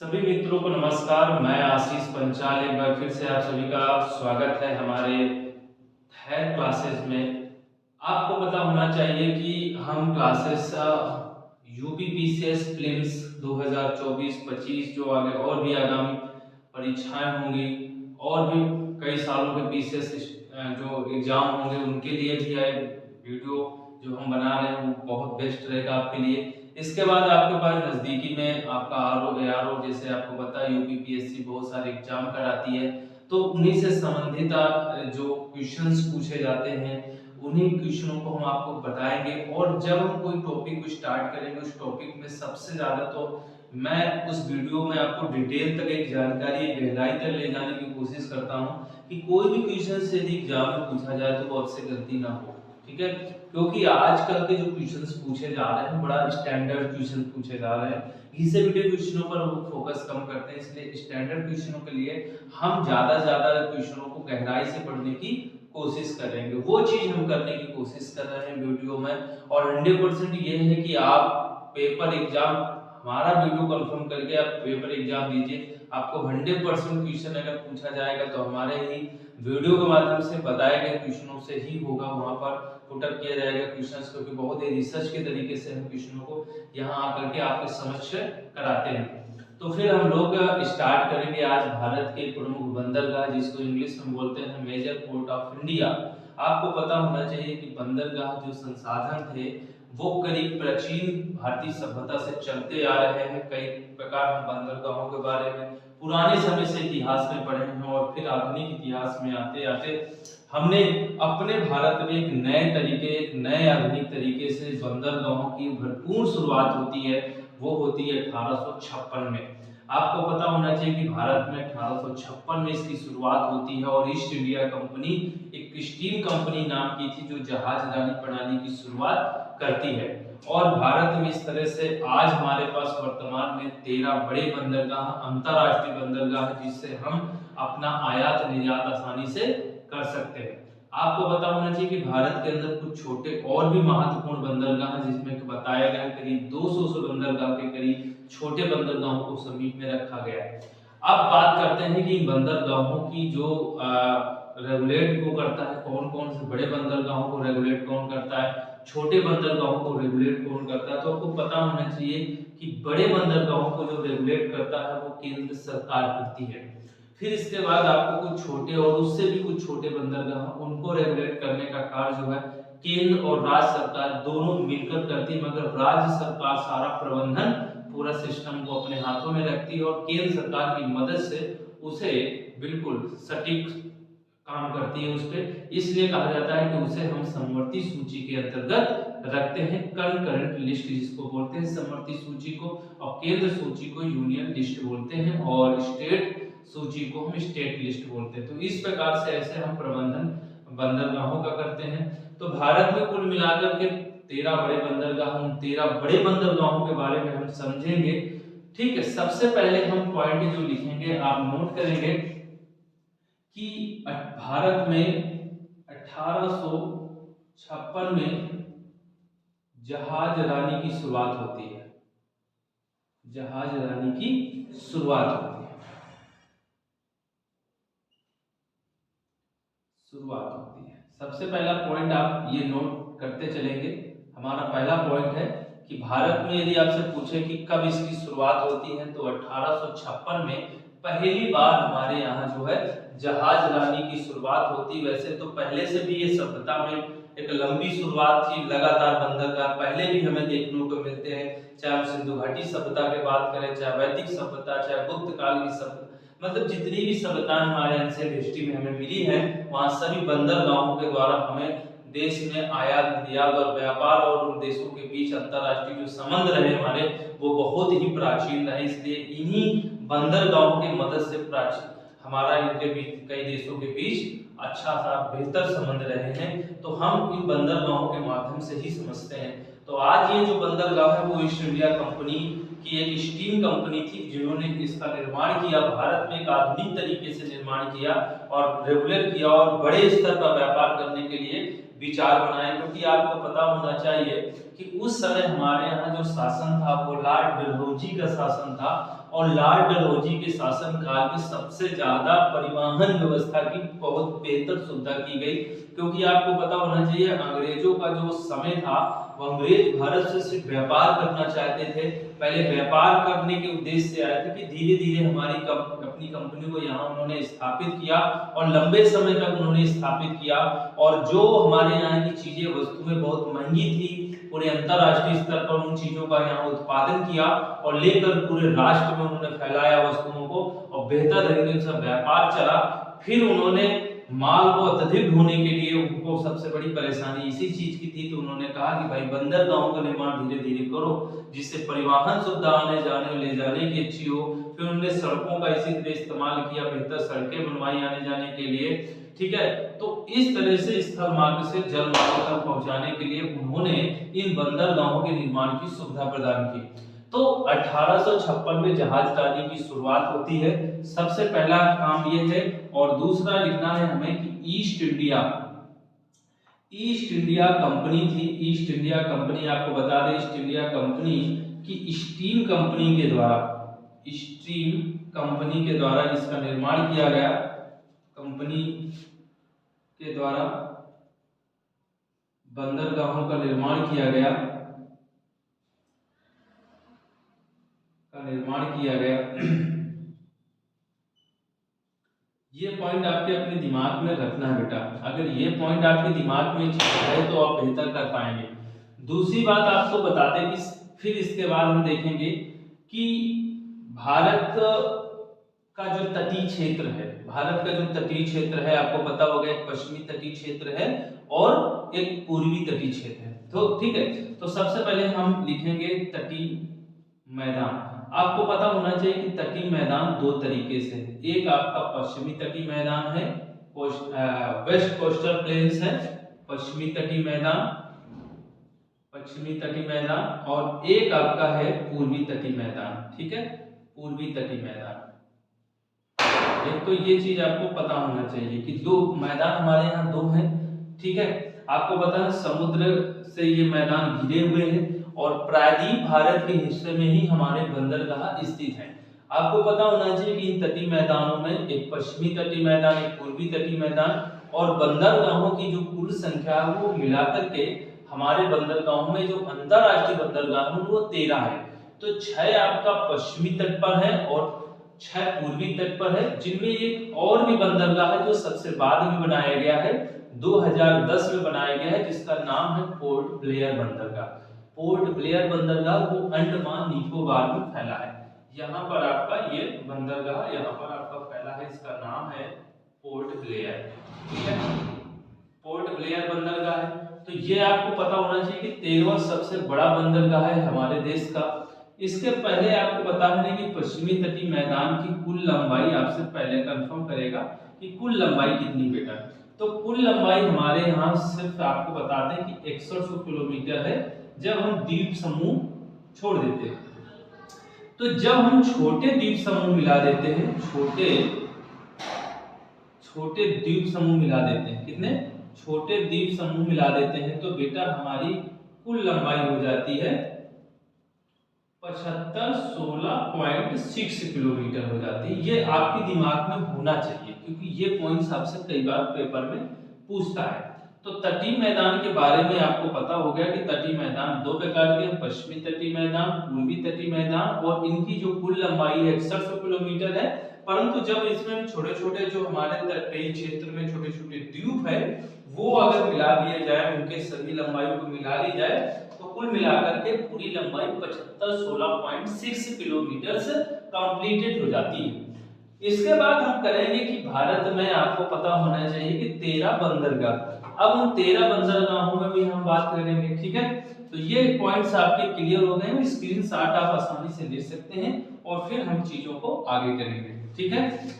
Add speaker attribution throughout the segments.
Speaker 1: सभी मित्रों को नमस्कार। मैं आशीष पंचाल एक बार फिर से आप सभी का स्वागत है हमारे थेर क्लासेस में। आपको पता होना चाहिए कि हम क्लासेस यूपी पीसीएस प्रीलिम्स 2024-25 जो आगे और भी आगामी परीक्षाएं होंगी और भी कई सालों के पीसीएस जो एग्जाम होंगे उनके लिए भी है वीडियो जो हम बना रहे हैं वो बहुत बेस्ट रहेगा आपके लिए। इसके बाद आपके पास नजदीकी में आपका आरओ एआरओ जैसे आपको पता है यूपीपीएससी बहुत सारे एग्जाम कराती है, तो उन्हीं से संबंधित जो क्वेश्चंस पूछे जाते हैं उन्हीं क्वेश्चनों को हम आपको बताएंगे। और जब हम कोई टॉपिक को स्टार्ट करेंगे उस टॉपिक में सबसे ज्यादा तो मैं उस वीडियो में आपको डिटेल तक एक जानकारी गहराई तक ले जाने की कोशिश करता हूँ कि कोई भी क्वेश्चन से यदि एग्जाम में पूछा जाए तो वो आपसे गलती ना हो। ठीक है, क्योंकि आजकल के जो क्वेश्चंस पूछे जा रहे हैं बड़ा स्टैंडर्ड क्वेश्चन पूछे जा रहे हैं, घिसे पिटे क्वेश्चनों पर वो फोकस कम करते हैं, इसलिए स्टैंडर्ड क्वेश्चनों के लिए हम ज्यादा क्वेश्चनों को गहराई से पढ़ने की कोशिश करेंगे। वो चीज हम करने की कोशिश कर रहे हैं वीडियो में, और 100% ये है कि आप पेपर एग्जाम हमारा वीडियो कंफर्म करके आप पेपर एग्जाम दीजिए। आपको 100% क्वेश्चन अगर पूछा जाएगा तो हमारे ही वीडियो के माध्यम से बताए गए क्वेश्चनों से ही होगा, वहां पर पुटअप किया जाएगा क्वेश्चंस, क्योंकि बहुत ही रिसर्च के तरीके से हम क्वेश्चनों को यहाँ आकर के आपके समक्ष कराते हैं। तो फिर हम लोग स्टार्ट करेंगे आज भारत के प्रमुख बंदरगाह जिसको इंग्लिश में बोलते हैं मेजर पोर्ट ऑफ इंडिया। आपको पता होना चाहिए कि बंदरगाह जो संसाधन थे वो करीब प्राचीन भारतीय सभ्यता से चलते आ रहे हैं। कई प्रकार हम बंदरगाहों के बारे में पुराने समय से इतिहास में पढ़े हैं और फिर आधुनिक इतिहास में आते आते हमने अपने भारत में एक नए तरीके एक नए आधुनिक तरीके से बंदरगाहों की भरपूर शुरुआत होती है। वो होती है 1856 में। आपको पता होना चाहिए कि भारत में 1856 में इसकी शुरुआत होती है और ईस्ट इंडिया कंपनी एक स्टीम कंपनी नाम की थी जो जहाजरानी प्रणाली की शुरुआत करती है। और भारत में इस तरह से आज हमारे पास वर्तमान में 13 बड़े बंदरगाह अंतरराष्ट्रीय बंदरगाह जिससे हम अपना आयात निर्यात आसानी से कर सकते हैं। आपको पता होना चाहिए कि भारत के अंदर कुछ छोटे और भी महत्वपूर्ण बंदरगाह हैं जिसमें बताया गया करीब 200 से बंदरगाह के करीब छोटे बंदरगाहों को समीप में रखा गया है। अब बात करते हैं कि बंदरगाहों की जो रेगुलेट को करता है, कौन कौन से बड़े बंदरगाहों को रेगुलेट कौन करता है, छोटे बंदरगाहों को रेगुलेट कौन करता है। तो आपको पता होना चाहिए कि बड़े बंदरगाहों को जो रेगुलेट करता है वो केंद्र सरकार करती है। फिर इसके बाद आपको कुछ छोटे और उससे भी कुछ छोटे बंदरगाह उनको रेगुलेट करने का कार्य जो है केंद्र और राज्य सरकार दोनों मिलकर करती है, मगर राज्य सरकार सारा प्रबंधन पूरा सिस्टम को अपने हाथों में रखती है और केंद्र सरकार की मदद से उसे बिल्कुल सटीक काम करती है उस पर। इसलिए कहा जाता है कि उसे हम समवर्ती सूची के अंतर्गत रखते हैं, कंकरेंट लिस्ट जिसको बोलते हैं समवर्ती सूची को, और केंद्र सूची को यूनियन लिस्ट बोलते हैं और स्टेट सूची को हम स्टेट लिस्ट बोलते हैं। तो इस प्रकार से ऐसे हम प्रबंधन बंदरगाहों का करते हैं। तो भारत में कुल मिलाकर के 13 बड़े बंदरगाह, उन 13 बड़े बंदरगाहों के बारे में हम समझेंगे। ठीक है, सबसे पहले हम पॉइंट जो लिखेंगे आप नोट करेंगे कि भारत में 1856 में जहाज रानी की शुरुआत होती है। जहाज रानी की शुरुआत होती है। सबसे पहला पॉइंट आप ये नोट करते चलेंगे। हमारा पहला पॉइंट है कि भारत में यदि आपसे पूछे कि कब इसकी शुरुआत होती है तो 1856 में पहली बार हमारे यहाँ जो है जहाज रानी की शुरुआत होती। वैसे तो पहले से भी ये सभ्यता में एक लंबी शुरुआत थी, लगातार बंदरगाह पहले भी हमें देखने को मिलते हैं, चाहे हम सिंधु घाटी सभ्यता की बात करें, चाहे वैदिक सभ्यता, चाहे गुप्त काल की सभ्यता, मतलब जितनी भी सभ्यताएं हमारे एंशिएंट हिस्ट्री में हमें मिली है वहां सभी बंदरगाहों के द्वारा हमें देश में आयात निर्यात और व्यापार और उन देशों के बीच अंतरराष्ट्रीय जो संबंध रहे हमारे वो बहुत ही प्राचीन रहे। इसलिए इन्हीं बंदरगाहों की मदद से प्राचीन हमारा इनके बीच कई देशों के बीच अच्छा सा बेहतर संबंध रहे हैं। तो हम इन बंदरगाहों के माध्यम से ही समझते हैं। तो आज ये जो बंदरगाह है वो ईस्ट इंडिया कंपनी की एक स्टीम कंपनी थी जिन्होंने इसका निर्माण किया, भारत में एक आधुनिक तरीके से निर्माण किया और रेगुलेट किया और बड़े स्तर पर व्यापार करने के लिए विचार बनाए। क्योंकि आपको पता होना चाहिए कि उस समय हमारे यहाँ जो शासन था वो लॉर्ड डलहौजी का शासन था, और लॉर्ड डलहौजी के शासन काल में सबसे ज्यादा परिवहन व्यवस्था की बहुत बेहतर सुविधा की गई। क्योंकि आपको पता होना चाहिए अंग्रेजों का जो समय था, वो अंग्रेज भारत से सिर्फ व्यापार करना चाहते थे। पहले व्यापार करने के उद्देश्य से आए थे कि धीरे धीरे हमारी अपनी कंपनी को यहाँ उन्होंने स्थापित किया और लंबे समय तक उन्होंने स्थापित किया। और जो हमारे यहाँ की चीजें वस्तुएं बहुत महंगी थी, पूरे अंतरराष्ट्रीय स्तर पर उन चीजों का यहाँ उत्पादन किया और लेकर पूरे राष्ट्र में उन्होंने फैलाया वस्तुओं को, और बेहतर तरीके से व्यापार चला। फिर उन्होंने माल को अत्यधिक ढोने के लिए उनको सबसे बड़ी परेशानी इसी चीज की थी, तो उन्होंने कहा कि भाई बंदरगाहों का निर्माण धीरे धीरे करो जिससे परिवहन सुविधा आने जाने और ले जाने की अच्छी हो। फिर उन्होंने सड़कों का इसी तरह इस्तेमाल किया, बेहतर सड़कें बनवाई आने जाने के लिए, ठीक है। तो इस तरह से स्थल मार्ग से जल मार्ग तक पहुंचाने के लिए उन्होंने इन बंदरगाहों के निर्माण की सुविधा प्रदान की। तो 1856 में जहाजरानी की शुरुआत होती है, सबसे पहला काम ये है। और दूसरा लिखना है हमें कि ईस्ट इंडिया कंपनी थी। ईस्ट इंडिया कंपनी आपको बता दें, ईस्ट इंडिया कंपनी की ईस्टिंग कंपनी के द्वारा इसका निर्माण किया गया। कंपनी के द्वारा बंदरगाहों का निर्माण किया गया ये पॉइंट आपके अपने दिमाग में रखना है बेटा। अगर ये पॉइंट आपके दिमाग में है तो आप बेहतर कर पाएंगे। दूसरी बात आपको बता दें कि फिर इसके बाद हम देखेंगे कि भारत का जो तटीय क्षेत्र है, आपको पता होगा एक पश्चिमी तटीय क्षेत्र है और एक पूर्वी तटीय क्षेत्र है। तो ठीक है, तो सबसे पहले हम लिखेंगे तटीय मैदान। आपको पता होना चाहिए कि तटीय मैदान दो तरीके से है। एक आपका पश्चिमी तटीय मैदान है, वेस्ट कोस्टल प्लेन्स है, पश्चिमी तटीय मैदान, और एक आपका है पूर्वी तटीय मैदान, ठीक है, पूर्वी तटीय मैदान। एक तो ये चीज आपको पता होना चाहिए कि दो मैदान हमारे यहाँ दो हैं, ठीक है। आपको पता है समुद्र से ये मैदान घिरे हुए हैं और प्रायद्वीप भारत के हिस्से में ही हमारे बंदरगाह स्थित हैं। आपको पता होना चाहिए कि इन तटीय मैदानों में एक पश्चिमी तटीय मैदान, एक पूर्वी तटीय मैदान, और बंदरगाहों की जो कुल संख्या है वो मिलाकर के हमारे बंदरगाहों में जो अंतरराष्ट्रीय बंदरगाह है वो 13 है। तो 6 आपका पश्चिमी तट पर है और 6 पूर्वी तट पर है, जिनमें एक और भी बंदरगाह है जो सबसे बाद में बनाया गया है, 2010 में बनाया गया है, जिसका नाम है पोर्ट ब्लेयर बंदरगाह। पोर्ट ब्लेयर बंदरगाह वो अंडमान निकोबार में फैला है। यहाँ पर आपका ये बंदरगाह यहाँ पर आपका फैला है, इसका नाम है पोर्ट ब्लेयर, ठीक है, पोर्ट ब्लेयर बंदरगाह है। तो ये आपको पता होना चाहिए कि 13वां सबसे बड़ा बंदरगाह है हमारे देश का। इसके पहले आपको बता दें कि पश्चिमी तटीय मैदान की कुल लंबाई आपसे पहले कंफर्म करेगा कि कुल लंबाई कितनी बेटा। तो कुल लंबाई हमारे यहाँ सिर्फ आपको बता दें कि 6100 किलोमीटर है जब हम द्वीप समूह छोड़ देते हैं। तो जब हम छोटे द्वीप समूह मिला देते हैं, छोटे द्वीप समूह मिला देते हैं, कितने छोटे द्वीप समूह मिला देते हैं, तो बेटा हमारी कुल लंबाई हो जाती है 7516.6 किलोमीटर हो जाती है। ये आपके दिमाग में होना चाहिए क्योंकि ये पॉइंट्स आपसे कई बार पेपर में पूछता है। तो तटीय मैदान के बारे में आपको पता हो गया कि तटीय मैदान दो प्रकार के, पश्चिमी तटीय मैदान, पूर्वी तटीय मैदान, और इनकी जो कुल लंबाई है 6100 किलोमीटर है। परंतु जब इसमें छोटे छोटे जो हमारे तटीय क्षेत्र में छोटे छोटे द्वीप है वो अगर मिला दिए जाए, उनके सभी लंबाई को मिला ली जाए, तो कुल मिलाकर के पूरी लंबाई 7516.6 किलोमीटर से कंप्लीटेड हो जाती है। इसके बाद हम करेंगे कि भारत में आपको पता होना चाहिए कि 13 बंदरगाह। अब उन 13 बंदरगाहों में भी हम बात करेंगे, ठीक है। तो ये पॉइंट्स आपके क्लियर हो गए हैं, स्क्रीनशॉट आप आसानी से ले सकते हैं और फिर हम चीजों को आगे करेंगे, ठीक है।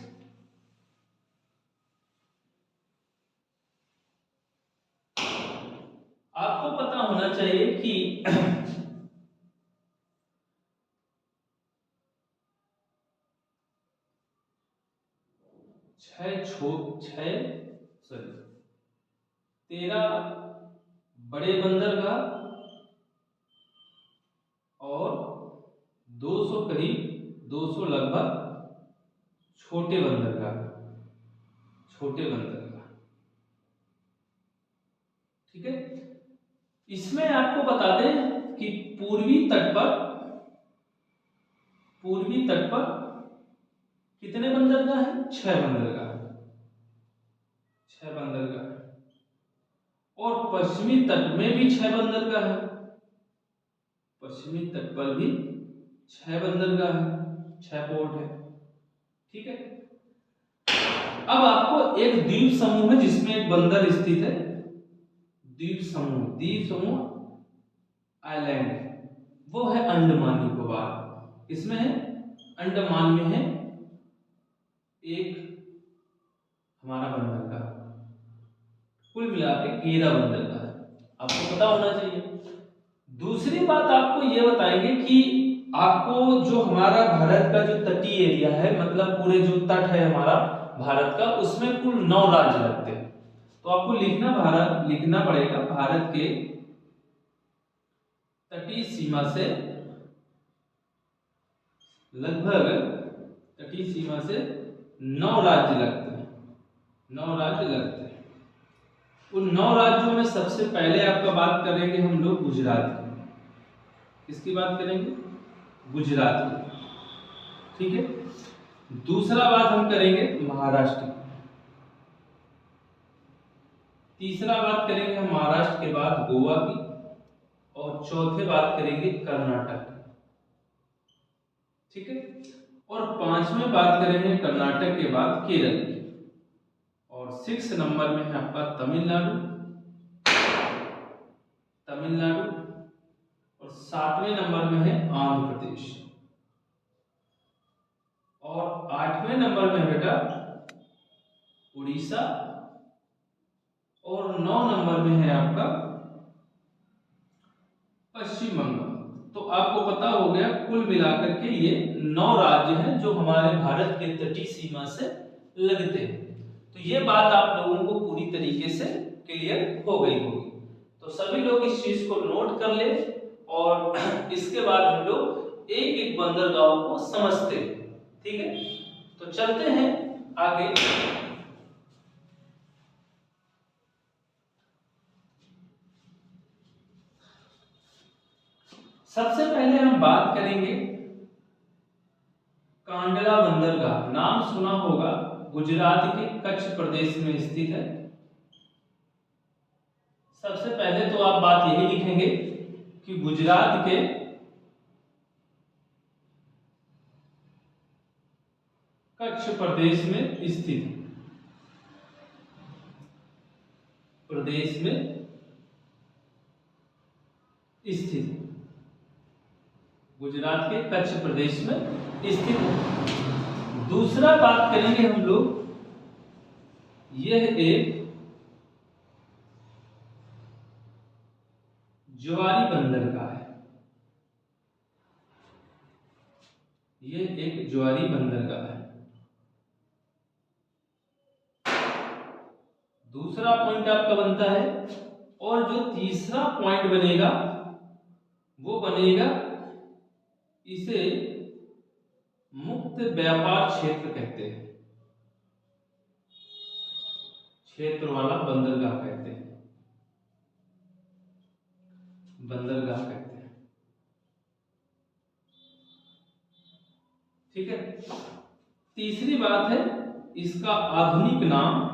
Speaker 1: आपको पता होना चाहिए कि छह 13 बड़े बंदरगाह और 200 करीब 200 लगभग छोटे बंदरगाह, छोटे बंदरगाह। ठीक है, इसमें आपको बता दें कि पूर्वी तट पर कितने बंदरगाह हैं? 6 बंदरगाह, 6 बंदरगाह। और पश्चिमी तट में भी 6 बंदरगाह है, पश्चिमी तट पर भी 6 बंदरगाह है, 6 पोर्ट है। ठीक है, अब आपको एक द्वीप समूह है जिसमें एक बंदर स्थित है, द्वीप समूह आइलैंड, वो है अंडमान निकोबार। इसमें है अंडमान में है एक हमारा बंदरगाह, कुल मिला के 13 बंदरगाह है, आपको पता होना चाहिए। दूसरी बात आपको ये बताएंगे कि आपको जो हमारा भारत का जो तटीय एरिया है, मतलब पूरे जो तट है हमारा भारत का, उसमें कुल 9 राज्य लगते हैं। तो आपको लिखना पड़ेगा भारत के तटीय सीमा से लगभग 9 राज्य लगते हैं, 9 राज्य लगते हैं। उन 9 राज्यों में सबसे पहले आपका बात करेंगे हम लोग गुजरात की। किसकी बात करेंगे? गुजरात की। ठीक है, दूसरा बात हम करेंगे महाराष्ट्र की, तीसरा बात करेंगे हम महाराष्ट्र के बाद गोवा की, और चौथे बात करेंगे कर्नाटक की। ठीक है, और 5वें बात करेंगे कर्नाटक के बाद केरल की, और 6 नंबर में है आपका तमिलनाडु, और 7वें नंबर में है आंध्र प्रदेश, और 8वें नंबर में बेटा उड़ीसा, और 9 नंबर में है आपका पश्चिम बंगाल। तो आपको पता हो गया कुल मिलाकर के ये 9 राज्य हैं जो हमारे भारत के तटीय सीमा से लगते हैं। तो ये बात आप लोगों को पूरी तरीके से क्लियर हो गई होगी। तो सभी लोग इस चीज को नोट कर ले, और इसके बाद हम लोग एक एक बंदरगाहों को समझते हैं। ठीक है, तो चलते हैं आगे। सबसे पहले हम बात करेंगे कांडला बंदरगाह। नाम सुना होगा, गुजरात के कच्छ प्रदेश में स्थित है। सबसे पहले तो आप बात यही लिखेंगे कि गुजरात के कच्छ प्रदेश में स्थित है, प्रदेश में स्थित है, गुजरात के कच्छ प्रदेश में स्थित है। दूसरा बात करेंगे हम लोग, यह एक ज्वारी बंदरगाह है, यह एक ज्वारी बंदरगाह है। दूसरा पॉइंट आपका बनता है, और जो तीसरा पॉइंट बनेगा वो बनेगा, इसे मुक्त व्यापार क्षेत्र कहते हैं, क्षेत्र वाला बंदरगाह कहते हैं, बंदरगाह कहते हैं। ठीक है, तीसरी बात है इसका आधुनिक नाम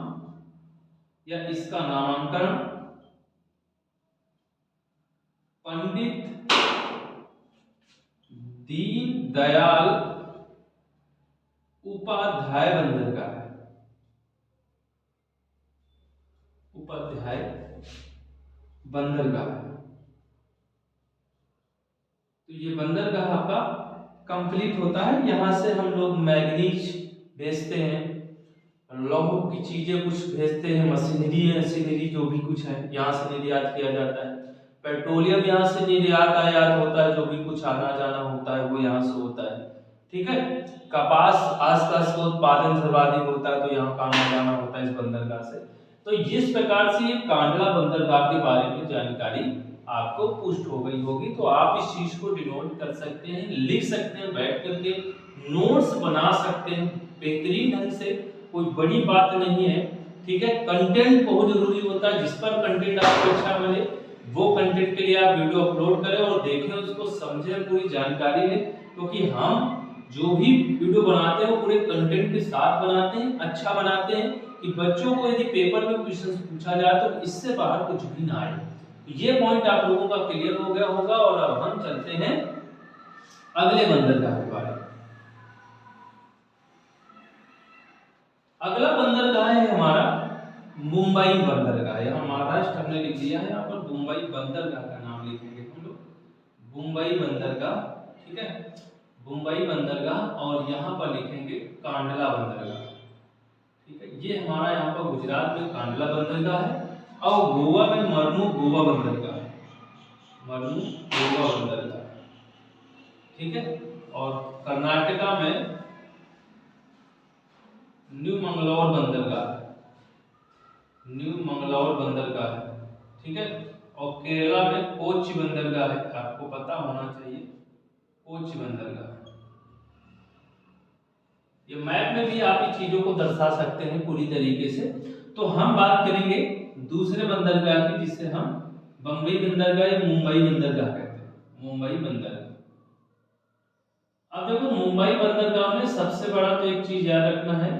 Speaker 1: या इसका नामांकन पंडित दीन दयाल उपाध्याय बंदरगाह है, उपाध्याय बंदरगाह है। तो ये बंदरगाह आपका कंप्लीट होता है। यहाँ से हम लोग मैग्नीज भेजते हैं, लौह की चीजें कुछ भेजते हैं, मशीनरी जो भी कुछ है यहाँ से निर्यात किया जाता है। पेट्रोलियम यहाँ से निर्यात आयात होता है, जो भी कुछ आना जाना होता है वो यहाँ से होता है। ठीक है, कपास आसपास का उत्पादन सर्वाधिक होता है, तो यहाँ का आना जाना होता है इस बंदरगाह से। तो इस प्रकार से ये कांडला बंदरगाह के बारे में जानकारी आपको पुष्ट हो गई होगी। तो आप इस चीज को डिनोट कर सकते हैं, लिख सकते हैं, बैठ करके नोट्स बना सकते हैं बेहतरीन ढंग से। कोई बड़ी बात नहीं है, ठीक है। कंटेंट बहुत जरूरी होता है, जिस पर कंटेंट आपको अच्छा मिले वो कंटेंट के लिए आप वीडियो अपलोड करें और देखें, उसको समझें, पूरी जानकारी लें। क्योंकि हम जो भी वीडियो बनाते हैं वो पूरे कंटेंट के साथ बनाते हैं, अच्छा बनाते हैं कि बच्चों को यदि पेपर में क्वेश्चन पूछा जाए तो इससे बाहर कुछ भी ना आए। तो ये पॉइंट आप लोगों का क्लियर हो गया होगा। और अब हम चलते हैं अगले बंदरगाह के बारे में। अगला बंदरगाह है हमारा मुंबई बंदरगाह। यहाँ महाराष्ट्र हमने लिख दिया है, यहाँ पर मुंबई बंदरगाह का नाम लिखेंगे हम लोग, मुंबई बंदरगाह, ठीक है, मुंबई बंदरगाह। और यहाँ पर लिखेंगे कांडला बंदरगाह, ठीक है। ये हमारा यहाँ पर गुजरात में कांडला बंदरगाह है, और गोवा में मरमू गोवा बंदरगाह है, मरमू गोवा बंदरगाह, ठीक है। और कर्नाटका में न्यू मंगलौर बंदरगाह है, न्यू मंगलौर बंदरगाह है, ठीक है। और केरला में कोच्चि बंदरगाह है, आपको पता होना चाहिए, कोच्चि बंदरगाह। ये मैप में भी आप इन चीजों को दर्शा सकते हैं पूरी तरीके से। तो हम बात करेंगे दूसरे बंदरगाह की, जिसे हम बम्बई बंदरगाह या मुंबई बंदरगाह कहते हैं, मुंबई बंदरगाह। अब देखो मुंबई बंदरगाह में सबसे बड़ा तो एक चीज याद रखना है,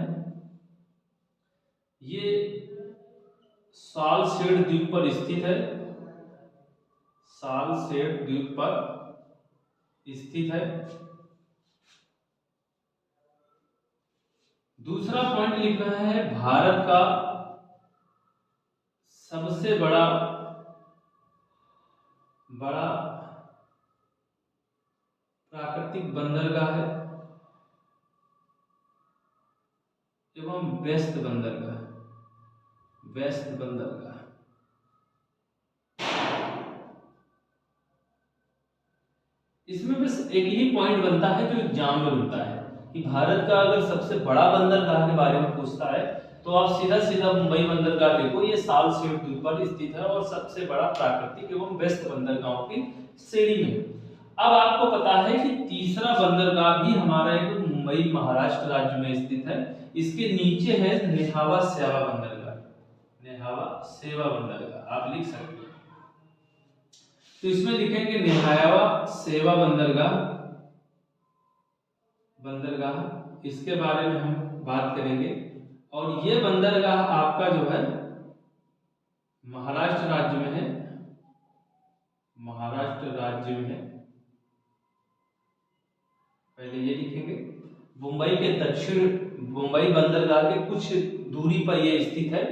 Speaker 1: ये सालसेट द्वीप पर स्थित है, सालसेट द्वीप पर स्थित है। दूसरा पॉइंट लिखना है, भारत का सबसे बड़ा प्राकृतिक बंदरगाह है एवं व्यस्त बंदरगाह, व्यस्त बंदरगाह। इसमें बस एक ही पॉइंट बनता है जो एग्जाम में बनता है कि भारत का अगर सबसे बड़ा बंदरगाह के बारे में पूछता है तो आप सीधा सीधा मुंबई बंदरगाह देखो, ये सालसेट द्वीप पर स्थित है और सबसे बड़ा प्राकृतिक एवं व्यस्त बंदरगाहों की श्रेणी में। अब आपको पता है कि तीसरा बंदरगाह भी हमारा एक मुंबई महाराष्ट्र राज्य में स्थित है, इसके नीचे है नेहावा सेवा बंदरगाह, नेहावा सेवा बंदरगाह आप लिख सकते हैं। तो इसमें लिखेंगे नेहावा सेवा बंदरगाह, बंदरगाह, इसके बारे में हम बात करेंगे। और ये बंदरगाह आपका जो है महाराष्ट्र राज्य में है, महाराष्ट्र राज्य में है, पहले ये लिखेंगे। मुंबई के दक्षिण, मुंबई बंदरगाह के कुछ दूरी पर ये स्थित है।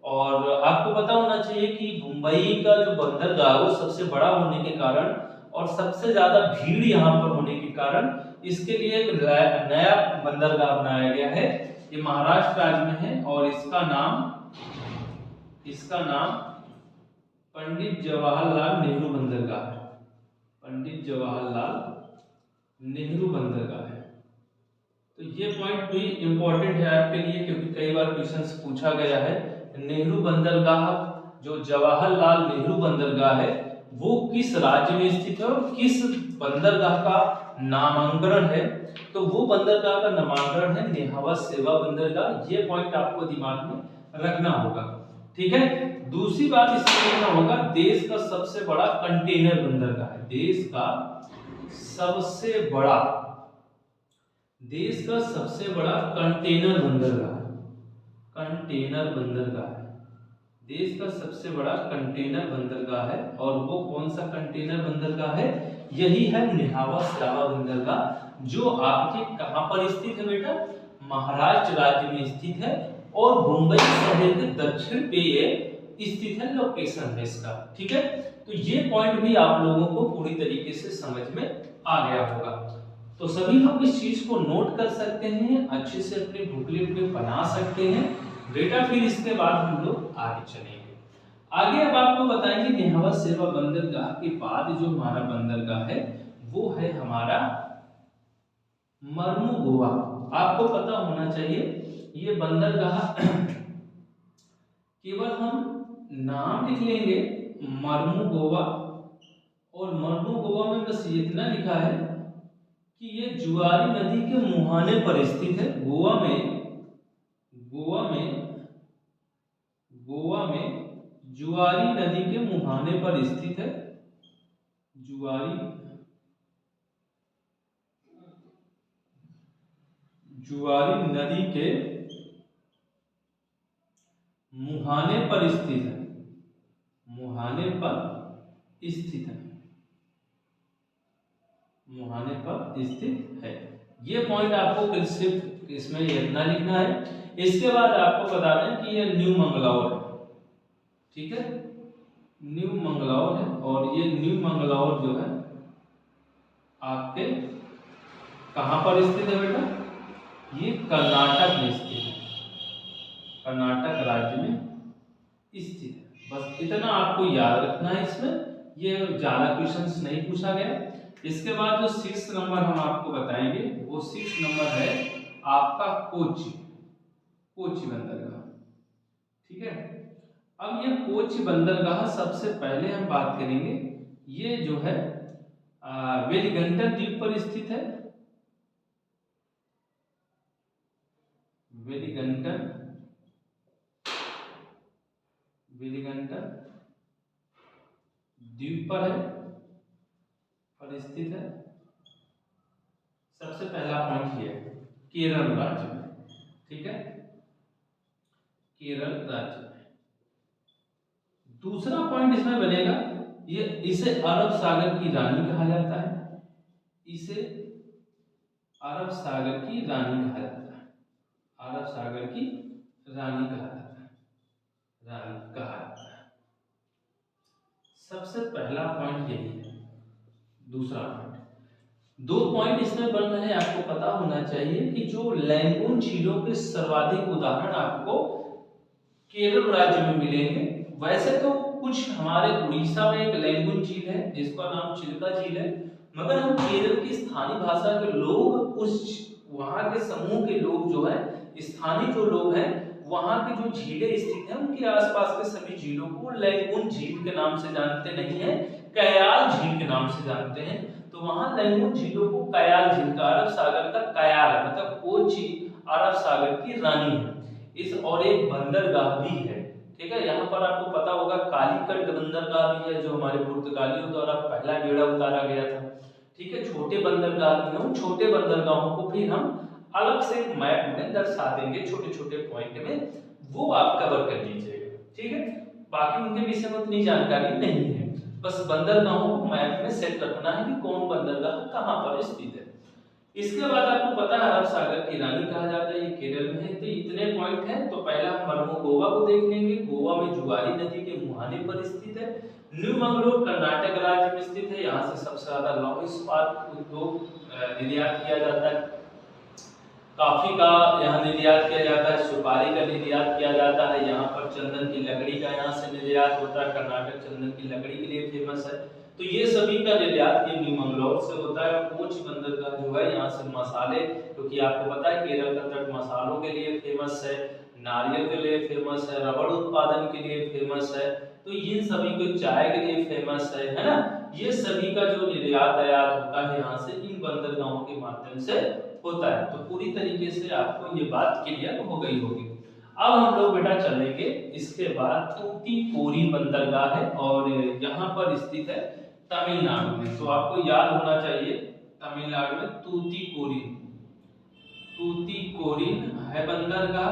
Speaker 1: और आपको पता होना चाहिए कि मुंबई का जो बंदरगाह वो सबसे बड़ा होने के कारण और सबसे ज्यादा भीड़ यहाँ पर होने के कारण इसके लिए एक नया बंदरगाह बनाया गया है। ये महाराष्ट्र राज्य में है और इसका नाम पंडित जवाहरलाल नेहरू बंदरगाह है, पंडित जवाहरलाल नेहरू बंदरगाह है। तो ये पॉइंट भी इंपॉर्टेंट है आपके लिए, क्योंकि कई बार क्वेश्चंस पूछा गया है। नेहरू बंदरगाह, जो जवाहरलाल नेहरू बंदरगाह है, वो किस राज्य में स्थित है और किस बंदरगाह का नामांकन है? तो वो बंदरगाह का नामांकन है नेहावा सेवा बंदरगाह। ये पॉइंट आपको दिमाग में रखना होगा, ठीक है। दूसरी बात इसमें लिखना होगा, देश का सबसे बड़ा कंटेनर बंदरगाह है, देश का सबसे बड़ा कंटेनर बंदरगाह, कंटेनर बंदरगाह है, देश का सबसे बड़ा कंटेनर बंदरगाह है। और वो कौन सा कंटेनर बंदरगाह है? यही है नेहावा सेवा बंदरगाह, जो आपके कहां पर स्थित है बेटा? महाराष्ट्र राज्य में स्थित है और मुंबई शहर के दक्षिण पे ये स्थित है, लोकेशन है इसका, ठीक है। तो ये पॉइंट भी आप लोगों को पूरी तरीके से समझ में आ गया होगा। तो सभी लोग इस चीज को नोट कर सकते हैं, अच्छे से अपने बुकलेट में बना सकते हैं बेटा। फिर इसके बाद हम लोग आगे चलेंगे। आगे अब आपको बताएंगे नेहावा सेवा बंदरगाह के बाद जो हमारा बंदरगाह है वो है हमारा मरमू गोवा। आपको पता होना चाहिए ये बंदरगाह केवल हम नाम लिख लेंगे मरमू गोवा, और मरमू गोवा में बस ये इतना लिखा है कि ये जुआरी नदी के मुहाने पर स्थित है। गोवा में जुआरी नदी के मुहाने पर स्थित है। जुआरी नदी के मुहाने पर स्थित है। मुहाने पर स्थित है। ये पॉइंट आपको सिर्फ इसमें इतना लिखना है। इसके बाद आपको बता दें कि ये न्यू मंगलौर है, ठीक है, न्यू मंगलौर है। और ये न्यू मंगलौर जो है आपके कहां पर स्थित है बेटा? ये कर्नाटक में स्थित है, कर्नाटक राज्य में स्थित है। बस इतना आपको याद रखना है इसमें, ये ज्यादा क्वेश्चंस नहीं पूछा गया। इसके बाद जो 6 नंबर हम आपको बताएंगे वो 6 नंबर है आपका कोची बंदरगाह, ठीक है। अब ये कोची बंदरगाह सबसे पहले हम बात करेंगे, ये जो है वेलिंगटन द्वीप पर स्थित है। वेलिंगटन द्वीप पर स्थित है। सबसे पहला पॉइंट ये है केरल राज्य में, ठीक है, केरल राज्य में। दूसरा पॉइंट इसमें बनेगा, ये इसे अरब सागर की रानी कहा जाता है। इसे अरब सागर की रानी कहा जाता है। अरब सागर की रानी कहा जाता है। सबसे पहला पॉइंट यही है। दूसरा पॉइंट, 2 पॉइंट इसमें बन रहे हैं। आपको पता होना चाहिए कि जो लैंगून झीलों के सर्वाधिक उदाहरण आपको केरल राज्य में मिलेंगे। वैसे तो कुछ हमारे उड़ीसा में एक लैंगून झील है जिसका नाम चिल्का झील है, मगर हम केरल की स्थानीय भाषा के लोग, उस वहां के समूह के लोग जो है, स्थानीय जो लोग हैं, वहां की जो झीलें स्थित हैं उनके आसपास के सभी झीलों को लैंगून झील के नाम से जानते नहीं है, कयाल झील के नाम से जानते हैं। तो वहां लैंगून झीलों को कयाल झील का, अरब सागर का कयाल मतलब कोची अरब सागर की रानी है। इस और एक बंदरगाह भी है, ठीक है। यहाँ पर आपको पता होगा कालीकट बंदरगाह भी है जो हमारे पुर्तगालियों द्वारा पहला बेड़ा उतारा गया था, ठीक है। छोटे बंदरगाह भी हैं, उन छोटे बंदरगाहों को भी हम अलग से मैप में दर्शा देंगे, छोटे छोटे पॉइंट में, वो आप कवर कर लीजिएगा, ठीक है। बाकी उनके विषय में उतनी जानकारी नहीं है, बस बंदरगाहों को मैप में सेट रखना है कि कौन बंदरगाह कहाँ पर स्थित है। इसके बाद आपको पता है अरब सागर की रानी कहा जाता है, ये केरल में है। तो इतने पॉइंट हैं। तो पहला हम मरमू गोवा को देख लेंगे। गोवा में जुआरी नदी के मुहाने पर स्थित है। न्यू मंगलोर कर्नाटक राज्य में स्थित है। यहाँ से सबसे ज्यादा लौह इस्पात उद्योग निर्यात किया जाता है। कॉफी का यहाँ निर्यात किया जाता है, सुपारी का निर्यात किया जाता है, यहाँ पर चंदन की लकड़ी का यहाँ से निर्यात होता है। कर्नाटक चंदन की लकड़ी के लिए फेमस है। तो ये सभी का निर्यात ये न्यू मंगलौर से होता है। कोच बंदरगाह जो है यहाँ से मसाले, क्योंकि आपको पता है केरल का तट मसालों के लिए फेमस है, नारियल के लिए फेमस है, रबड़ उत्पादन के लिए फेमस है, तो ये सभी को चाय के लिए फेमस है ना। ये सभी का जो निर्यात आयात होता है यहाँ से इन बंदरगाहों के माध्यम से होता है। तो पूरी तरीके से आपको ये बात क्लियर हो गई होगी। अब हम लोग बेटा चलेंगे इसके बाद तूतीकोरिन बंदरगाह है और यहाँ पर स्थित है तमिलनाडु में। तो आपको याद होना चाहिए तमिलनाडु में तूतीकोरिन है बंदरगाह।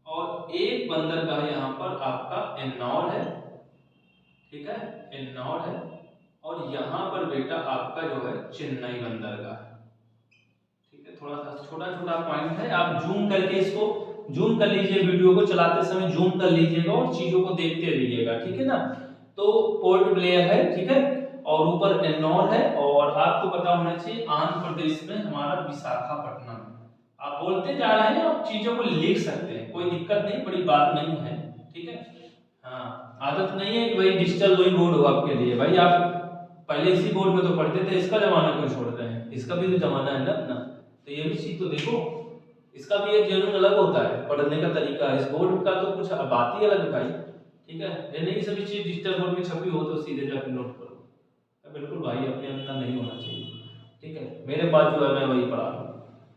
Speaker 1: और एक बंदरगाह यहाँ पर आपका एन्नौर है, ठीक है, एन्नौर है। और यहाँ पर बेटा आपका जो है चेन्नई बंदरगाह है, ठीक है। थोड़ा सा छोटा छोटा पॉइंट है, आप जूम करके इसको जूम कर लीजिए, वीडियो को चलाते समय जूम कर लीजिएगा और चीजों को देखते रहिएगा, ठीक है ना। तो पोर्ट ब्लेयर है, ठीक है, और ऊपर एन्नौर है। और आपको पता होना चाहिए आंध्र प्रदेश में हमारा विशाखापट्टनम। आप बोलते जा रहे हैं, आप चीजों को लिख सकते हैं, कोई दिक्कत नहीं, बड़ी बात नहीं है, ठीक है। हाँ, आदत नहीं है कि भाई डिजिटल वही बोर्ड हो आपके लिए। भाई आप पहले इसी बोर्ड में तो पढ़ते थे, इसका जमाना क्यों छोड़ रहे हैं? इसका भी तो जमाना है ना अपना, तो ये भी चीज तो देखो, इसका भी एक जरूर अलग होता है पढ़ने का तरीका। इस बोर्ड का तो कुछ बात ही अलग है भाई, ठीक है। ये नहीं सभी चीज डिजिटल बोर्ड में छपी हो तो सीधे जाकर नोट करो, बिल्कुल भाई अपने अंदर नहीं होना चाहिए, ठीक है। मेरे पास जो है मैं वही पढ़ा रहा हूँ,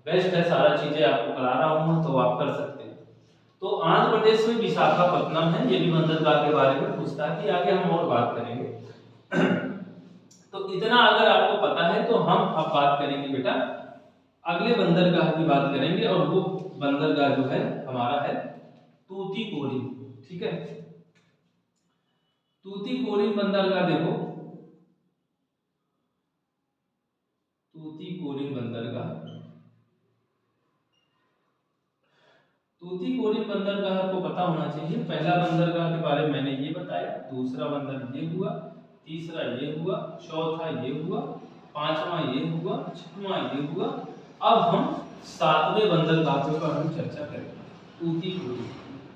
Speaker 1: बेस्ट है, सारा चीजें आपको करा रहा हूँ तो आप कर सकते हैं। तो आंध्र प्रदेश में विशाखापत्तनम है, ये भी बंदरगाह के बारे में पूछता है कि आगे हम और बात करेंगे। तो इतना अगर आपको पता है तो हम अब बात करेंगे बेटा अगले बंदरगाह की बात करेंगे, और वो बंदरगाह जो है हमारा है तूतीकोरिन, ठीक है। तूतीकोरिन बंदरगाह देखो, तूतीकोरिन बंदरगाह, तूतीकोरिन बंदरगाह आपको पता होना चाहिए। पहला बंदरगाह के बारे में मैंने ये बताया, दूसरा बंदर ये हुआ, तीसरा ये हुआ, चौथा ये हुआ, पांचवा ये हुआ, छठवां ये हुआ। अब हम सातवें बंदरगाह के ऊपर हम चर्चा करेंगे। तूतीकोरिन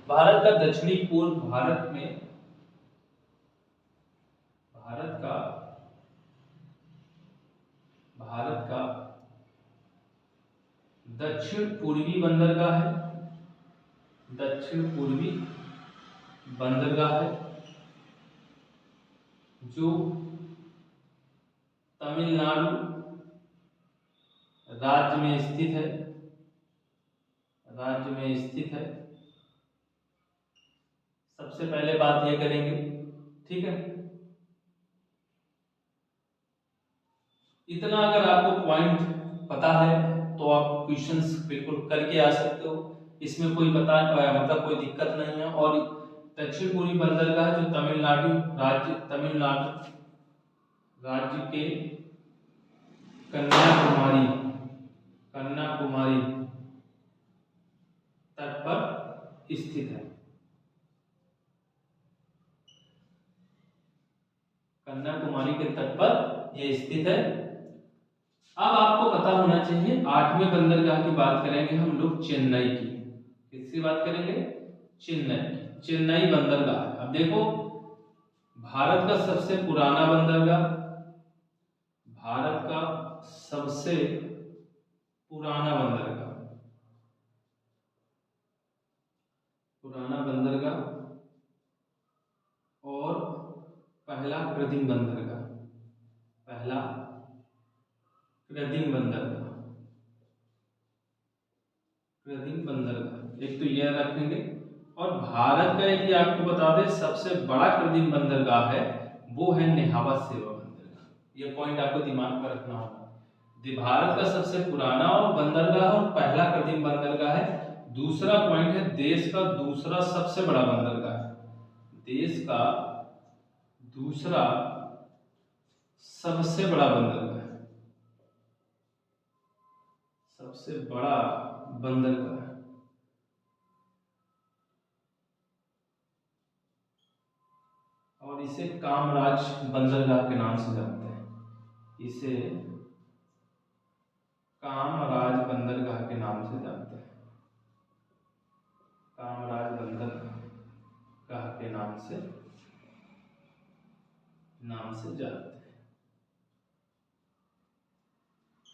Speaker 1: भारत का दक्षिणी पूर्व भारत में, भारत का दक्षिण पूर्वी बंदरगाह है, दक्षिण पूर्वी बंदरगाह है जो तमिलनाडु राज्य में स्थित है, राज्य में स्थित है। सबसे पहले बात ये करेंगे, ठीक है। इतना अगर आपको पॉइंट पता है तो आप क्वेश्चंस बिल्कुल करके आ सकते हो, इसमें कोई मतलब कोई दिक्कत नहीं है। और दक्षिण पूर्वी बंदरगाह जो तमिलनाडु राज्य के कन्याकुमारी कन्याकुमारी तट पर स्थित है, कन्याकुमारी के तट पर यह स्थित है। अब आपको पता होना चाहिए, आठवें बंदरगाह की बात करेंगे हम लोग चेन्नई की। किसकी बात करेंगे? चेन्नई, चेन्नई बंदरगाह। अब देखो भारत का सबसे पुराना बंदरगाह, भारत का सबसे पुराना बंदरगाह, पुराना बंदरगाह और पहला कृत्रिम बंदरगाह, पहला कृत्रिम बंदरगाह, कृत्रिम बंदरगाह एक तो यह रखेंगे। और भारत का यदि आपको बता दें सबसे बड़ा कृत्रिम बंदरगाह है वो है नेहावा सेवा बंदरगाह। यह पॉइंट आपको दिमाग में रखना होगा। भारत का सबसे पुराना और बंदरगाह और पहला कृत्रिम बंदरगाह है। दूसरा पॉइंट है देश का दूसरा सबसे बड़ा बंदरगाह है, देश का दूसरा सबसे बड़ा बंदरगाह है, सबसे बड़ा बंदरगाह है। और इसे कामराज बंदरगाह के नाम से जानते हैं, इसे कामराज बंदरगाह के नाम से जानते हैं, कामराज बंदरगाह के नाम से जानते हैं।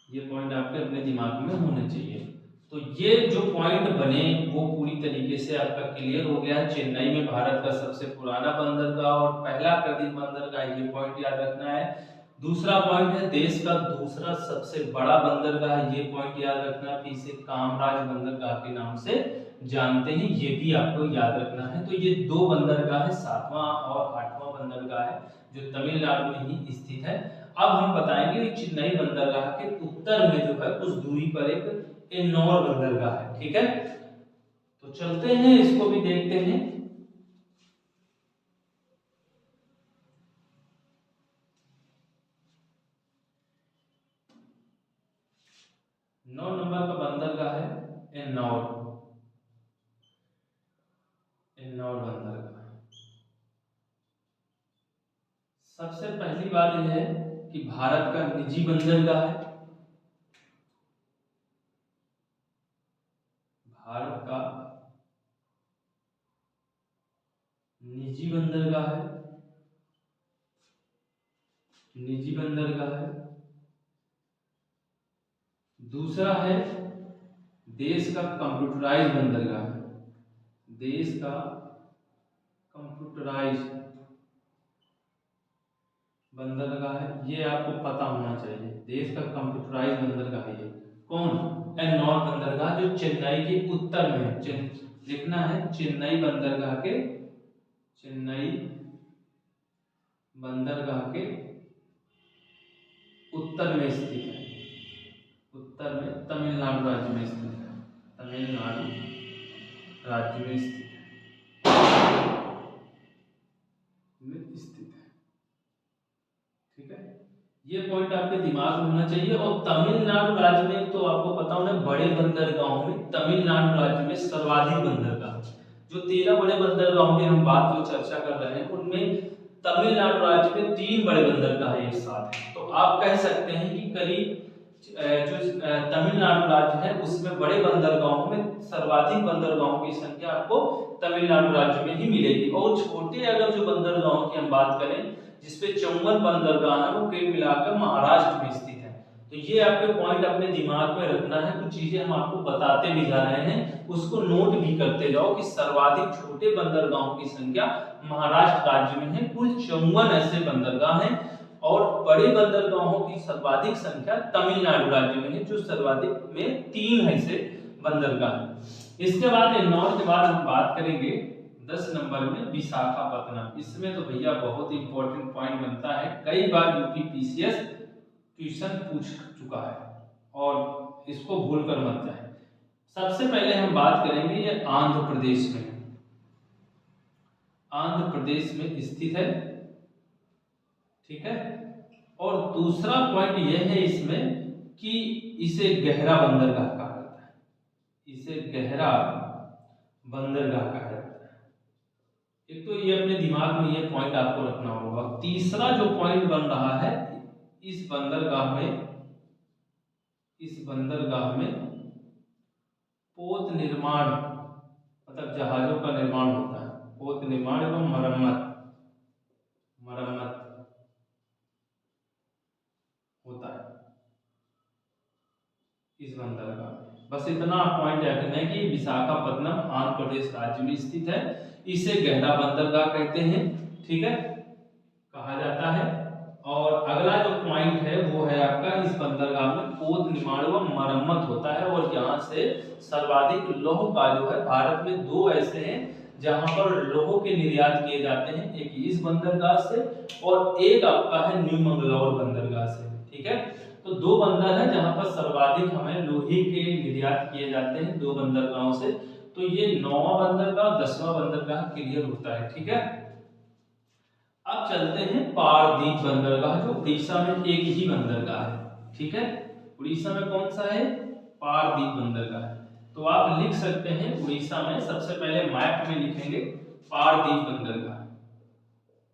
Speaker 1: ये पॉइंट आपके अपने दिमाग में होने चाहिए। तो ये जो पॉइंट बने वो पूरी तरीके से आपका क्लियर हो गया। चेन्नई में भारत का सबसे पुराना बंदरगाह और पहला कृत्रिम बंदरगाह, ये पॉइंट याद रखना है। दूसरा पॉइंट है देश का दूसरा सबसे बड़ा बंदरगाह, ये पॉइंट याद रखना है कि इसे कामराज बंदरगाह के नाम से जानते हैं, ये भी आपको याद रखना है। तो ये दो बंदरगाह है, सातवां और आठवां बंदरगाह है जो तमिलनाडु में ही स्थित है। अब हम बताएंगे चेन्नई बंदरगाह के उत्तर में जो है कुछ दूरी पर एक एन्नौर बंदरगाह है, ठीक है। तो चलते हैं इसको भी देखते हैं। 9 नंबर का बंदरगाह है एन्नौर, एन्नौर बंदरगाह। सबसे पहली बात यह है कि भारत का निजी बंदरगाह है, भारत का निजी बंदरगाह है, निजी बंदरगाह है। दूसरा है देश का कंप्यूटराइज बंदरगाह है, देश का कंप्यूटराइज बंदरगाह है, ये आपको पता होना चाहिए। देश का कंप्यूटराइज बंदरगाह है ये। कौन? एन्नोर बंदरगाह जो चेन्नई के उत्तर में है। लिखना है चेन्नई बंदरगाह के, चेन्नई बंदरगाह के उत्तर में स्थित है। उत्तर में तमिलनाडु राज्य में स्थित है। तमिलनाडु राज्य में स्थित है। ठीक है, ये पॉइंट आपके दिमाग में होना चाहिए। और तमिलनाडु राज्य में तो आपको पता होना, बड़े बंदरगाहों में तमिलनाडु राज्य में सर्वाधिक बंदरगाह, जो 13 बड़े बंदरगाहों की हम बात जो चर्चा कर रहे हैं उनमें तमिलनाडु राज्य में 3 बड़े बंदरगाह एक साथ हैं। तो आप कह सकते हैं कि करीब जो तमिलनाडु राज्य है उसमें बड़े बंदरगाहों में सर्वाधिक बंदरगाहों की संख्या आपको तमिलनाडु राज्य में ही मिलेगी। और छोटे अगर जो बंदरगाहों की हम बात करें जिसपे 54 बंदरगाह है, वो कुल मिलाकर महाराष्ट्र में स्थित है। तो ये आपके पॉइंट अपने दिमाग में रखना है। कुछ चीजें हम आपको बताते भी जा रहे हैं, उसको नोट भी करते जाओ कि सर्वाधिक छोटे बंदरगाहों की संख्या महाराष्ट्र राज्य में है, कुल 54 ऐसे बंदरगाह हैं। और बड़े बंदरगाहों की सर्वाधिक संख्या तमिलनाडु राज्य में है, जो सर्वाधिक में 3 ऐसे बंदरगाह हैं। इसके बाद एन्नोर के बाद हम बात करेंगे 10 नंबर में विशाखापत्तनम। इसमें तो भैया बहुत इंपॉर्टेंट पॉइंट बनता है, कई बार यूपीपीसीएस क्वेश्चन पूछ चुका है और इसको भूल कर मत जाए। सबसे पहले हम बात करेंगे, ये आंध्र प्रदेश में, आंध्र प्रदेश में स्थित है। ठीक है, और दूसरा पॉइंट यह है इसमें कि इसे गहरा बंदरगाह कहा जाता है, इसे गहरा बंदरगाह कहा जाता है। एक तो ये अपने दिमाग में ये पॉइंट आपको रखना होगा। तीसरा जो पॉइंट बन रहा है, इस बंदरगाह में पोत निर्माण, मतलब जहाजों का निर्माण होता है, पोत निर्माण एवं मरम्मत होता है इस बंदरगाह में। बस इतना पॉइंट याद रखना है कि विशाखापत्तनम आंध्र प्रदेश राज्य में स्थित है, इसे गहरा बंदरगाह कहते हैं। ठीक है, कहा जाता है। और अगला जो पॉइंट है वो है आपका, इस बंदरगाह में पोत निर्माण व मरम्मत होता है। और यहाँ से सर्वाधिक लौह का जो है, भारत में 2 ऐसे हैं जहां पर लोह के निर्यात किए जाते हैं, एक इस बंदरगाह से और एक आपका है न्यू मंगलौर बंदरगाह से। ठीक है, तो 2 बंदर हैं जहां पर सर्वाधिक हमें लोहे के निर्यात किए जाते हैं, 2 बंदरगाहों से। तो ये 9वां बंदरगाह 10वां बंदरगाह क्लियर होता है। ठीक है, अब चलते हैं पारदीप बंदरगाह, जो उड़ीसा में एक ही बंदरगाह है। ठीक है, उड़ीसा में कौन सा है? पारदीप बंदरगाह है। तो आप लिख सकते हैं उड़ीसा में, सबसे पहले मैप में लिखेंगे पारदीप बंदरगाह,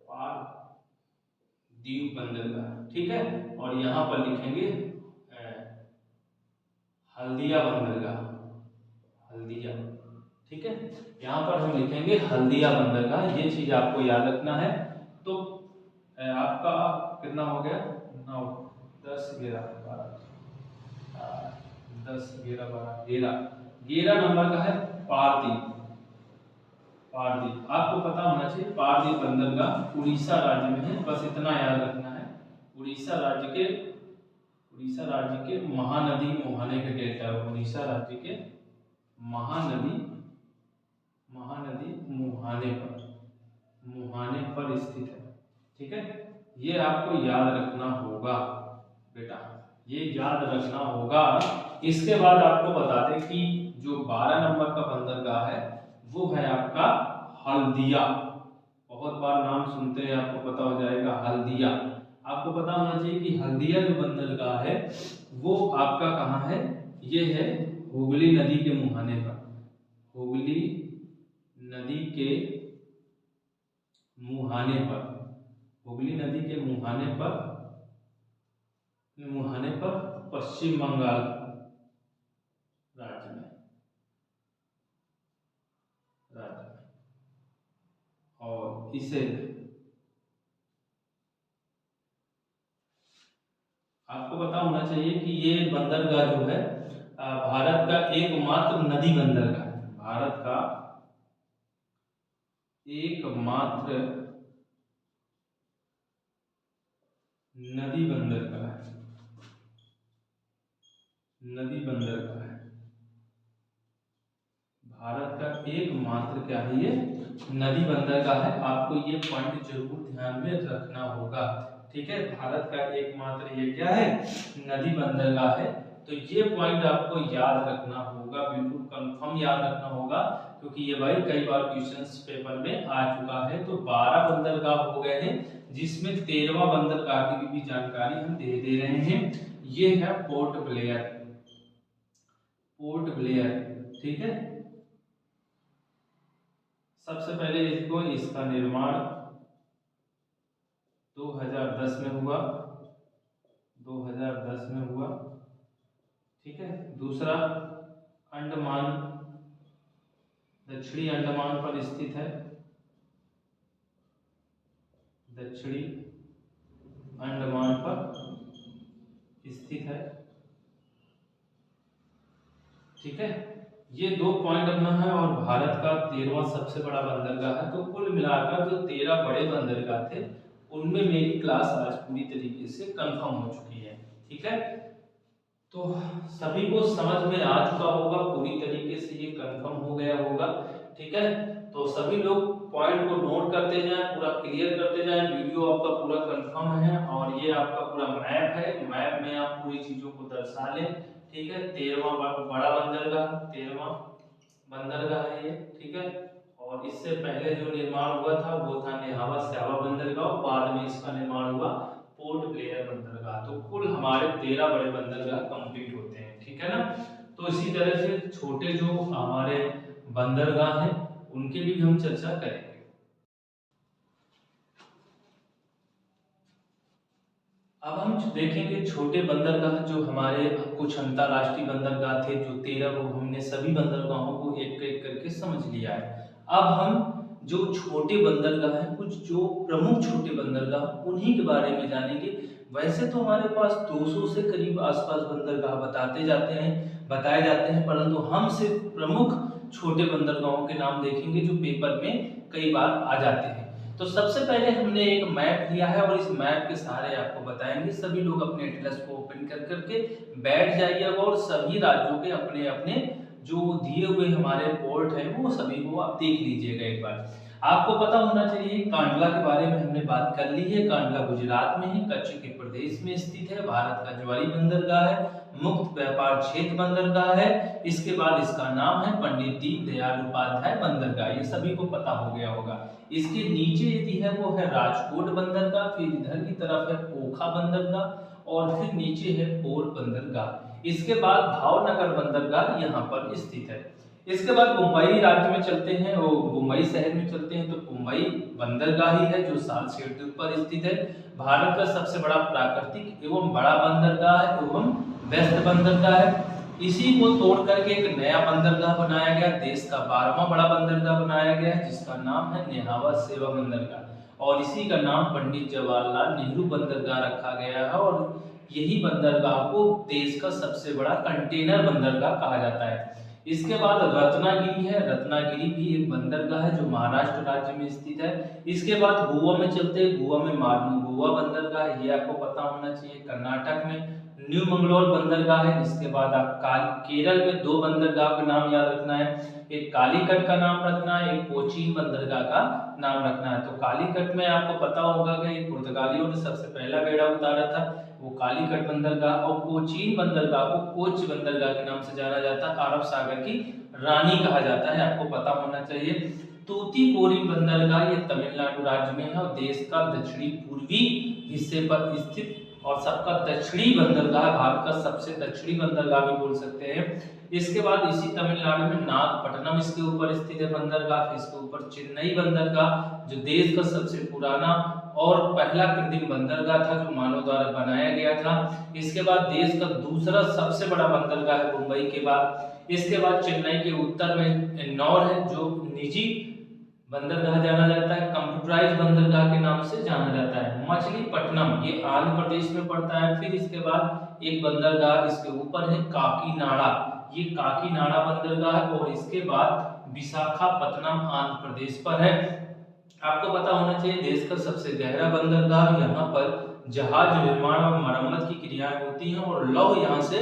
Speaker 1: पारदीप बंदरगाह। ठीक है, और यहां पर लिखेंगे हल्दिया बंदरगाह, हल्दिया। ठीक है, यहां पर हम लिखेंगे हल्दिया बंदरगाह, ये चीज आपको याद रखना है। तो आपका कितना हो गया? 9 10 11 12 10 11 12 11 नंबर का है पारदीप। पारदीप आपको पता होना चाहिए, पारदीप बंदरगाह उड़ीसा राज्य में है, बस इतना याद रखना है। उड़ीसा राज्य के महानदी मुहाने के डेल्टा, उड़ीसा राज्य के महानदी मुहाने पर स्थित है। ठीक है, ये आपको याद रखना होगा बेटा, ये याद रखना होगा। इसके बाद आपको बता दें कि जो 12 नंबर का बंदरगाह है वो है आपका हल्दिया। बहुत बार नाम सुनते हैं, आपको पता हो जाएगा हल्दिया। आपको पता होना चाहिए कि हल्दिया जो बंदरगाह है वो आपका कहाँ है? ये है हुगली नदी के मुहाने पर, हुगली नदी के मुहाने पर, हुगली नदी के मुहाने पर पश्चिम बंगाल राज्य में और इसे आपको पता होना चाहिए कि ये बंदरगाह जो है भारत का एकमात्र नदी बंदरगाह है, भारत का एकमात्र नदी बंदरगाह है, नदी बंदरगाह है भारत का एकमात्र, क्या है ये, नदी बंदरगाह है। आपको ये पॉइंट जरूर ध्यान में रखना होगा, ठीक है। भारत का एकमात्र ये क्या है, नदी बंदरगाह है। तो ये पॉइंट आपको याद रखना होगा, बिल्कुल कंफर्म याद रखना होगा, क्योंकि ये भाई कई बार क्वेश्चंस पेपर में आ चुका है। तो 12 बंदरगाह हो गए हैं, जिसमें 13वां बंदरगाह की भी जानकारी हम दे रहे हैं। ये है पोर्ट ब्लेयर, पोर्ट ब्लेयर, ठीक है। सबसे पहले इसका निर्माण 2010 में हुआ, 2010 में हुआ, ठीक है। दूसरा, अंडमान, दक्षिणी अंडमान पर स्थित है, दक्षिणी अंडमान पर स्थित है, ठीक है। ये 2 पॉइंट अपना है, और भारत का 13वां सबसे बड़ा बंदरगाह है। तो कुल मिलाकर जो 13 बड़े बंदरगाह थे, उनमें मेरी क्लास आज पूरी तरीके से कंफर्म हो चुकी है, ठीक है। तो सभी को समझ में आ चुका होगा, पूरी तरीके से ये कंफर्म हो गया होगा, ठीक है। तो सभी लोग पॉइंट को नोट करते जाएं, पूरा क्लियर करते जाएं। वीडियो आपका पूरा कंफर्म है, और ये आपका पूरा मैप है, मैप में आप पूरी चीजों को दर्शा लें, ठीक है। 13वां बड़ा बंदरगाह, 13वां बंदरगाह है ये, ठीक है। और इससे पहले जो निर्माण हुआ था वो था नेहावा स्यावा बंदरगाह, बाद में इसका निर्माण हुआ पोर्ट ब्लेयर बंदरगाह। तो कुल हमारे 13 बड़े बंदरगाह कंप्लीट होते हैं, ठीक है ना। तो इसी तरह से छोटे जो हमारे बंदरगाह हैं उनकी भी हम चर्चा करेंगे। अब हम देखेंगे छोटे बंदरगाह, जो हमारे कुछ अंतरराष्ट्रीय बंदरगाह थे, जो 13 को हमने सभी बंदरगाहों को एक एक करके समझ लिया है। अब हम जो छोटे बंदरगाह हैं, कुछ जो प्रमुख छोटे बंदरगाह, उन्हीं के बारे में जानेंगे। वैसे तो हमारे पास 200 से करीब आसपास बंदरगाह बताए जाते हैं, परंतु हम सिर्फ प्रमुख छोटे बंदरगाहों के नाम देखेंगे, जो पेपर में कई बार आ जाते हैं। तो सबसे पहले हमने एक मैप लिया है, और इस मैप के सहारे आपको बताएंगे। सभी लोग अपने एटलस को ओपन कर करके बैठ जाइएगा, और सभी राज्यों के अपने अपने जो दिए हुए हमारे पोर्ट है वो सभी को आप देख लीजिएगा एक बार। आपको पता होना चाहिए कांडला के बारे में हमने बात कर ली है। कांडला गुजरात में है, कच्छ के प्रदेश में स्थित है, भारत का ज्वारी बंदरगाह है, मुक्त व्यापार क्षेत्र बंदरगाह है। इसके बाद इसका नाम है पंडित दीनदयाल उपाध्याय बंदरगाह, ये सभी को पता हो गया होगा। इसके नीचे यदि है वो है राजकोट बंदरगाह, फिर इधर की तरफ है ओखा बंदरगाह, और फिर नीचे है पोर बंदरगाह। इसके बाद भावनगर बंदरगाह यहाँ पर स्थित है। इसके बाद मुंबई राज्य में चलते हैं, वो मुंबई शहर में चलते हैं, तो मुंबई बंदरगाह ही है जो साल शेर पर स्थित है। भारत का सबसे बड़ा प्राकृतिक एवं बड़ा बंदरगाह एवं व्यस्त बंदरगाह है। इसी को तोड़ करके एक नया बंदरगाह बनाया गया, देश का 12वां बड़ा बंदरगाह बनाया गया है, जिसका नाम है नेहावा सेवा बंदरगाह, और इसी का नाम पंडित जवाहरलाल नेहरू बंदरगाह रखा गया है। और यही बंदरगाह को देश का सबसे बड़ा कंटेनर बंदरगाह कहा जाता है। इसके बाद रत्नागिरी है, रत्नागिरी भी एक बंदरगाह है जो महाराष्ट्र राज्य में स्थित है। इसके बाद गोवा में चलते हैं, गोवा में मार्नू गोवा बंदरगाह, ये आपको पता होना चाहिए। कर्नाटक में न्यू मंगलोर बंदरगाह है। इसके बाद आप केरल में 2 बंदरगाह का नाम याद रखना है, एक कालीकट का नाम रखना है, एक कोचीन बंदरगाह का नाम रखना है। तो कालीकट में आपको पता होगा कि पुर्तगालियों ने सबसे पहला बेड़ा उतारा था, वो कालीकट बंदरगाह। और कोचीन बंदरगाह को कोच बंदरगाह के नाम से जाना जाता है, अरब सागर की रानी कहा जाता है, आपको पता होना चाहिए। तूतीकोरिन बंदरगाह ये तमिलनाडु राज्य में है, और देश का दक्षिणी पूर्वी हिस्से पर स्थित और सबका दक्षिणी बंदरगाह, भारत का सबसे दक्षिणी बंदरगाह भी बोल सकते हैं। इसके बाद इसी तमिलनाडु में नागपट्टनम इसके ऊपर स्थित है बंदरगाह, फिर इसके ऊपर चेन्नई बंदरगाह, जो देश का सबसे पुराना और पहला कृत्रिम बंदरगाह था, जो मानव द्वारा बनाया गया था। इसके बाद देश का दूसरा सबसे बड़ा बंदरगाह है मुंबई के बाद। इसके बाद चेन्नई के उत्तर में एन्नौर है, जो निजी बंदरगाह जाना जाता है, कंप्यूटराइज बंदरगाह के नाम से जाना जाता है। मछलीपट्टनम ये आंध्र प्रदेश में पड़ता है। फिर इसके बाद एक बंदरगाह इसके ऊपर है काकीनाडा, ये काकीनाडा बंदरगाह है। और इसके बाद विशाखापत्तनम आंध्र प्रदेश पर है। आपको पता होना चाहिए देश का सबसे गहरा बंदरगाह यहाँ पर जहाज निर्माण और मरम्मत की क्रियाएं होती हैं और लौह यहाँ से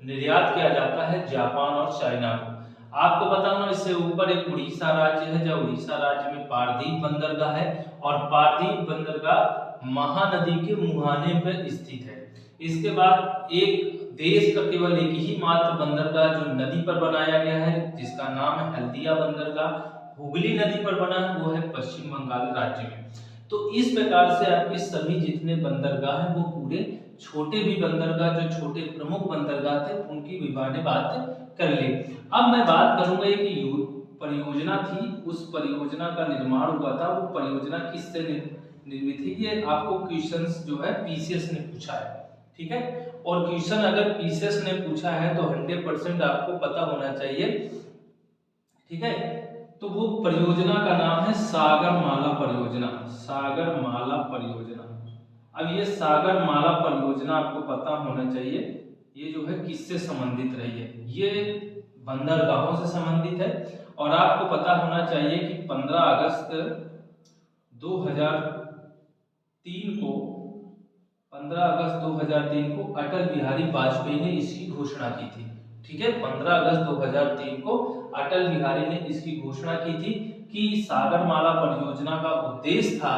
Speaker 1: निर्यात किया जाता है जापान और चाइना को। आपको पता होना इससे ऊपर एक उड़ीसा राज्य है, जब उड़ीसा राज्य में पारदीप बंदरगाह है और पारदीप बंदरगाह महानदी के मुहाने पर स्थित है। इसके बाद एक देश का केवल एक ही मात्र बंदरगाह जो नदी पर बनाया गया है, जिसका नाम है हल्दिया बंदरगाह, हुगली नदी पर बना है, वो है पश्चिम बंगाल राज्य में। तो इस प्रकार से आपके सभी जितने बंदरगाह हैं वो पूरे छोटे भी बंदरगाह जो छोटे प्रमुख बंदरगाह थे उनकी भी मैंने बात कर ली। अब मैं बात करूंगा कि परियोजना थी, उस परियोजना का निर्माण हुआ था, वो परियोजना किससे निर्मित थी, ये आपको क्वेश्चंस जो है पीसीएस ने पूछा है, ठीक है। और क्वेश्चन अगर पीसीएस ने पूछा है तो 100% आपको पता होना चाहिए, ठीक है। तो वो परियोजना का नाम है सागरमाला परियोजना, सागरमाला परियोजना। अब ये सागरमाला परियोजना आपको पता होना चाहिए, ये जो है किससे संबंधित रही है, ये बंदरगाहों से संबंधित है। और आपको पता होना चाहिए कि 15 अगस्त 2003 को 15 अगस्त 2003 को अटल बिहारी वाजपेयी ने इसकी घोषणा की थी, ठीक है। 15 अगस्त 2003 को अटल बिहारी ने इसकी घोषणा की थी कि सागरमाला परियोजना का उद्देश्य था,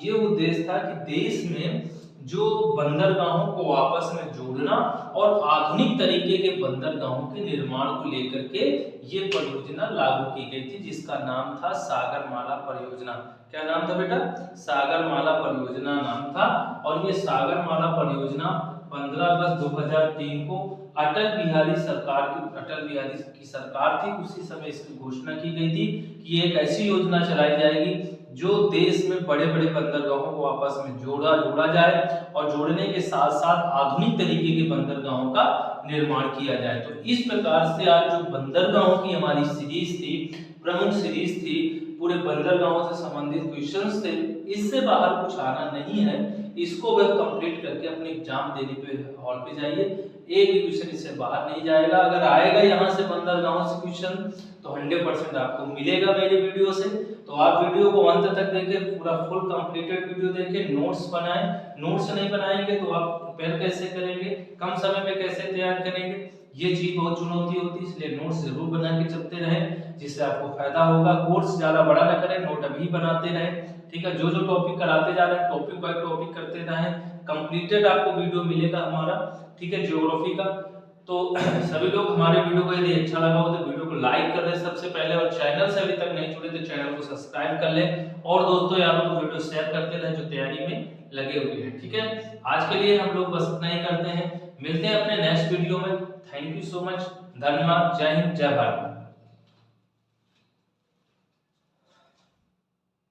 Speaker 1: ये उद्देश्य था कि देश में जो बंदरगाहों को आपस में जोड़ना और आधुनिक तरीके के बंदरगाहों के निर्माण को लेकर के ये परियोजना लागू की गई थी, जिसका नाम था सागरमाला परियोजना। क्या नाम था बेटा? सागरमाला परियोजना नाम था। और ये सागरमाला परियोजना 15 अगस्त 2003 को अटल बिहारी की सरकार थी, उसी समय इसकी घोषणा की गई थी कि एक ऐसी योजना चलाई जाएगी जो देश में बड़े बड़े बंदरगाहों को आपस में जोड़ा जाए और जोड़ने के साथ साथ आधुनिक तरीके के बंदरगाहों का निर्माण किया जाए। तो इस प्रकार से आज जो बंदरगाहों की हमारी सीरीज थी, प्रमुख सीरीज थी, पूरे बंदरगाहों से संबंधित क्वेश्चंस थे, इससे बाहर कुछ आना नहीं है। इसको वह कंप्लीट करके अपने एग्जाम देने पे हॉल पे जाइए, एक भी क्वेश्चन इससे बाहर नहीं जाएगा। अगर आएगा यहाँ से बंदरगाहों से क्वेश्चन तो 100% आपको मिलेगा मेरे वीडियो से। तो आप वीडियो को अंत तक देखें, पूरा फुल कंप्लीटेड वीडियो देखें, नोट्स बनाएं। नोट्स नहीं बनाएंगे तो आप प्रिपेयर कैसे करेंगे, कम समय में कैसे तैयार करेंगे, ये चीज बहुत चुनौती होती है। इसलिए नोट्स जरूर बना के चलते रहें, जिससे आपको फायदा होगा। कोर्स ज्यादा बड़ा ना करें, नोट अभी बनाते रहें, ठीक है। जो जो टॉपिक कराते जा रहे हैं टॉपिक बाय टॉपिक करते रहें, कंप्लीटेड आपको वीडियो मिलेगा हमारा, ठीक है, ज्योग्राफी का। तो सभी लोग हमारे वीडियो को यदि अच्छा लगा हो तो वीडियो को लाइक कर दें सबसे पहले, और चैनल से अभी तक नहीं जुड़े तो चैनल को सब्सक्राइब कर लें, और दोस्तों यारों को वीडियो शेयर करते रहें जो तैयारी में लगे हुए हैं, ठीक है। आज के लिए हम लोग बस इतना ही करते हैं, मिलते हैं अपने नेक्स्ट वीडियो में। थैंक यू सो मच, धन्यवाद, जय हिंद, जय भारत।